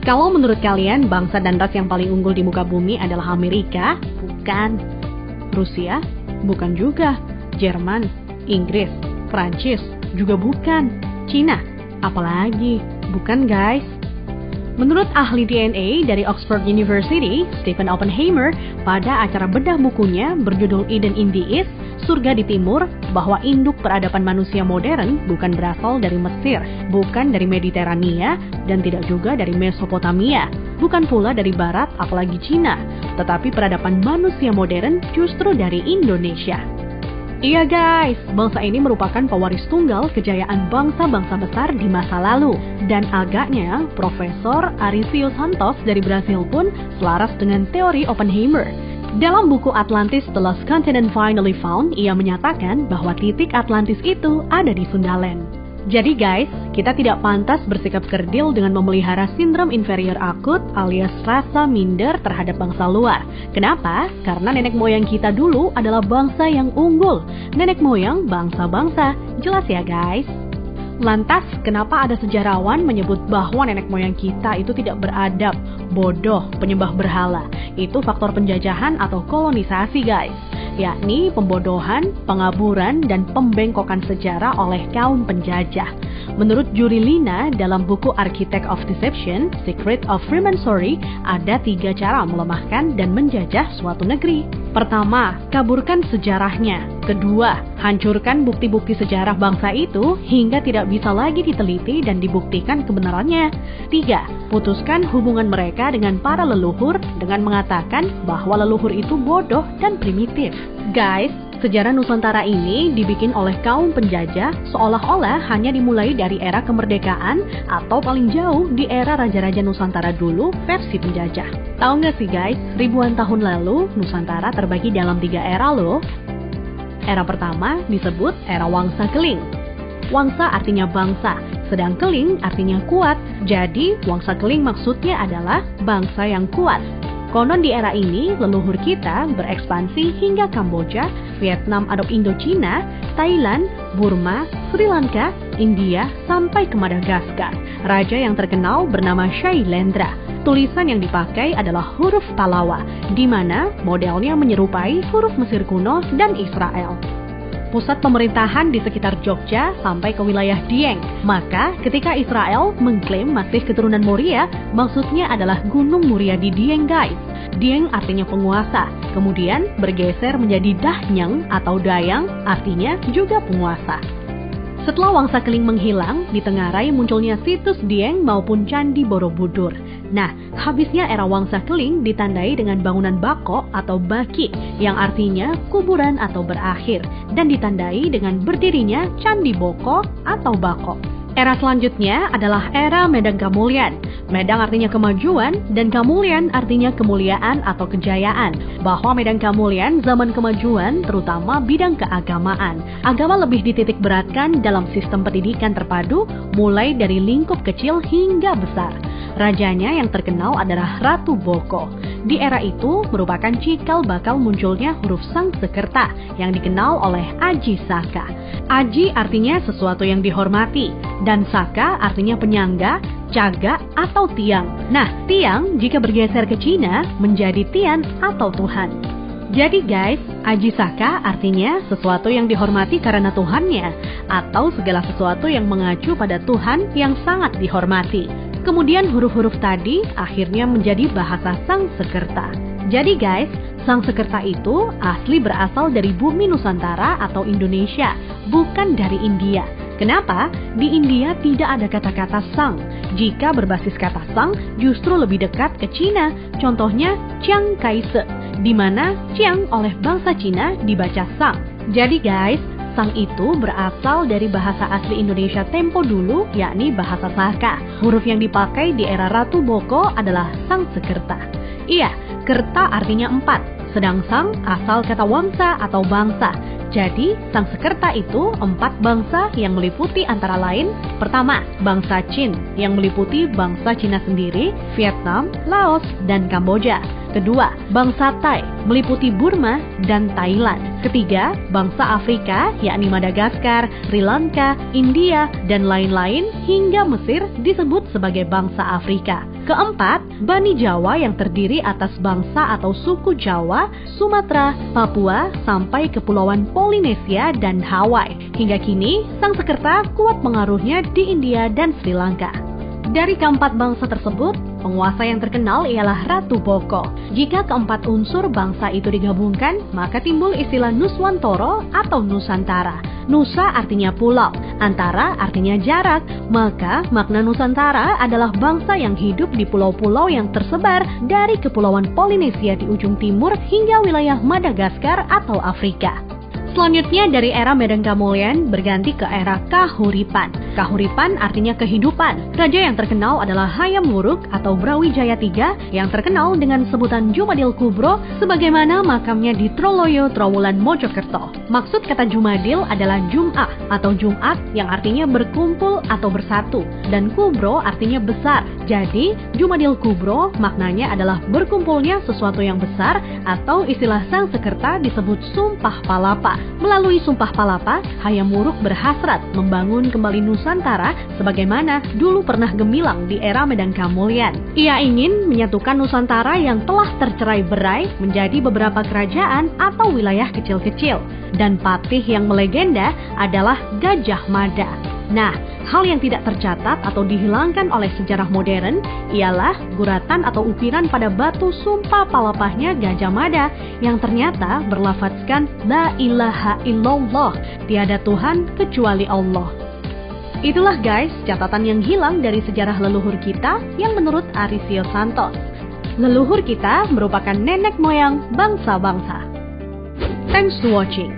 Kalau menurut kalian bangsa dan ras yang paling unggul di muka bumi adalah Amerika? Bukan. Rusia? Bukan juga. Jerman? Inggris? Prancis? Juga bukan. Cina? Apalagi? Bukan guys. Menurut ahli DNA dari Oxford University, Stephen Oppenheimer, pada acara bedah bukunya berjudul Eden in the East, Surga di Timur, bahwa induk peradaban manusia modern bukan berasal dari Mesir, bukan dari Mediterania, dan tidak juga dari Mesopotamia, bukan pula dari Barat apalagi Cina, tetapi peradaban manusia modern justru dari Indonesia. Iya guys, bangsa ini merupakan pewaris tunggal kejayaan bangsa-bangsa besar di masa lalu. Dan agaknya, Profesor Arisius Santos dari Brasil pun selaras dengan teori Oppenheimer. Dalam buku Atlantis The Lost Continent Finally Found, ia menyatakan bahwa titik Atlantis itu ada di Sundaland. Jadi guys, kita tidak pantas bersikap kerdil dengan memelihara sindrom inferior akut alias rasa minder terhadap bangsa luar. Kenapa? Karena nenek moyang kita dulu adalah bangsa yang unggul. Nenek moyang bangsa-bangsa. Jelas ya guys? Lantas, kenapa ada sejarawan menyebut bahwa nenek moyang kita itu tidak beradab, bodoh, penyembah berhala? Itu faktor penjajahan atau kolonisasi guys, yakni pembodohan, pengaburan, dan pembengkokan sejarah oleh kaum penjajah. Menurut Juri Lina dalam buku Architect of Deception, Secret of Freemasonry, ada 3 cara melemahkan dan menjajah suatu negeri. Pertama, kaburkan sejarahnya. Kedua, hancurkan bukti-bukti sejarah bangsa itu hingga tidak bisa lagi diteliti dan dibuktikan kebenarannya. 3, putuskan hubungan mereka dengan para leluhur dengan mengatakan bahwa leluhur itu bodoh dan primitif. Guys, sejarah Nusantara ini dibikin oleh kaum penjajah seolah-olah hanya dimulai dari era kemerdekaan atau paling jauh di era Raja-Raja Nusantara dulu versi penjajah. Tahu nggak sih guys, ribuan tahun lalu Nusantara terbagi dalam 3 era loh. Era pertama disebut era Wangsa Keling. Wangsa artinya bangsa, sedang Keling artinya kuat. Jadi Wangsa Keling maksudnya adalah bangsa yang kuat. Konon di era ini, leluhur kita berekspansi hingga Kamboja, Vietnam atau Indochina, Thailand, Burma, Sri Lanka, India, sampai ke Madagaskar. Raja yang terkenal bernama Shailendra. Tulisan yang dipakai adalah huruf Talawa, di mana modelnya menyerupai huruf Mesir kuno dan Israel. Pusat pemerintahan di sekitar Jogja sampai ke wilayah Dieng. Maka ketika Israel mengklaim masih keturunan Moria, maksudnya adalah Gunung Muria di Dieng guys. Dieng artinya penguasa, kemudian bergeser menjadi Dahnyang atau Dayang, artinya juga penguasa. Setelah Wangsa Keling menghilang, ditengarai munculnya situs Dieng maupun Candi Borobudur. Nah, habisnya era Wangsa Keling ditandai dengan bangunan Bako atau Baki, yang artinya kuburan atau berakhir, dan ditandai dengan berdirinya Candi Boko atau Bako. Era selanjutnya adalah era Medang Kamulyan. Medang artinya kemajuan, dan Kamulyan artinya kemuliaan atau kejayaan. Bahwa Medang Kamulyan zaman kemajuan terutama bidang keagamaan. Agama lebih dititik beratkan dalam sistem pendidikan terpadu, mulai dari lingkup kecil hingga besar. Rajanya yang terkenal adalah Ratu Boko. Di era itu merupakan cikal bakal munculnya huruf Sangsekerta yang dikenal oleh Aji Saka. Aji artinya sesuatu yang dihormati, dan Saka artinya penyangga, caga, atau tiang. Nah, tiang jika bergeser ke Cina menjadi Tian atau Tuhan. Jadi guys, Aji Saka artinya sesuatu yang dihormati karena Tuhannya, atau segala sesuatu yang mengacu pada Tuhan yang sangat dihormati. Kemudian huruf-huruf tadi akhirnya menjadi bahasa Sangsekerta. Jadi guys, Sangsekerta itu asli berasal dari bumi Nusantara atau Indonesia, bukan dari India. Kenapa? Di India tidak ada kata-kata sang. Jika berbasis kata sang, justru lebih dekat ke Cina. Contohnya Chiang Kai-shek, di mana Chiang oleh bangsa Cina dibaca sang. Jadi guys, sang itu berasal dari bahasa asli Indonesia tempo dulu, yakni bahasa Saka. Huruf yang dipakai di era Ratu Boko adalah Sangsekerta. Iya, kerta artinya 4, sedang sang asal kata wangsa atau bangsa. Jadi, Sangsekerta itu 4 bangsa yang meliputi antara lain, pertama, bangsa Qin yang meliputi bangsa Cina sendiri, Vietnam, Laos, dan Kamboja. Kedua, bangsa Thai meliputi Burma dan Thailand. Ketiga, bangsa Afrika yakni Madagaskar, Sri Lanka, India, dan lain-lain hingga Mesir disebut sebagai bangsa Afrika. Keempat, Bani Jawa yang terdiri atas bangsa atau suku Jawa, Sumatera, Papua, sampai Kepulauan Polinesia dan Hawaii. Hingga kini, Sangsekerta kuat pengaruhnya di India dan Sri Lanka. Dari keempat bangsa tersebut, penguasa yang terkenal ialah Ratu Boko. Jika keempat unsur bangsa itu digabungkan, maka timbul istilah Nuswantara atau Nusantara. Nusa artinya pulau, antara artinya jarak, maka makna Nusantara adalah bangsa yang hidup di pulau-pulau yang tersebar dari Kepulauan Polinesia di ujung timur hingga wilayah Madagaskar atau Afrika. Selanjutnya dari era Medan Kamulyan berganti ke era Kahuripan. Kahuripan artinya kehidupan. Raja yang terkenal adalah Hayam Wuruk atau Brawijaya III yang terkenal dengan sebutan Jumadil Kubro sebagaimana makamnya di Troloyo, Trowulan, Mojokerto. Maksud kata Jumadil adalah Jum'ah atau Jumat yang artinya berkumpul atau bersatu dan Kubro artinya besar. Jadi Jumadil Kubro maknanya adalah berkumpulnya sesuatu yang besar atau istilah Sangsekerta disebut Sumpah Palapa. Melalui Sumpah Palapa, Hayam Wuruk berhasrat membangun kembali Nusantara sebagaimana dulu pernah gemilang di era Medan Kamulyan. Ia ingin menyatukan Nusantara yang telah tercerai-berai menjadi beberapa kerajaan atau wilayah kecil-kecil. Dan patih yang melegenda adalah Gajah Mada. Nah, hal yang tidak tercatat atau dihilangkan oleh sejarah modern ialah guratan atau ukiran pada batu sumpah palapahnya Gajah Mada yang ternyata berlafadzkan La ilaha illallah, tiada Tuhan kecuali Allah. Itulah guys, catatan yang hilang dari sejarah leluhur kita yang menurut Arisio Santos. Leluhur kita merupakan nenek moyang bangsa-bangsa. Thanks to watching.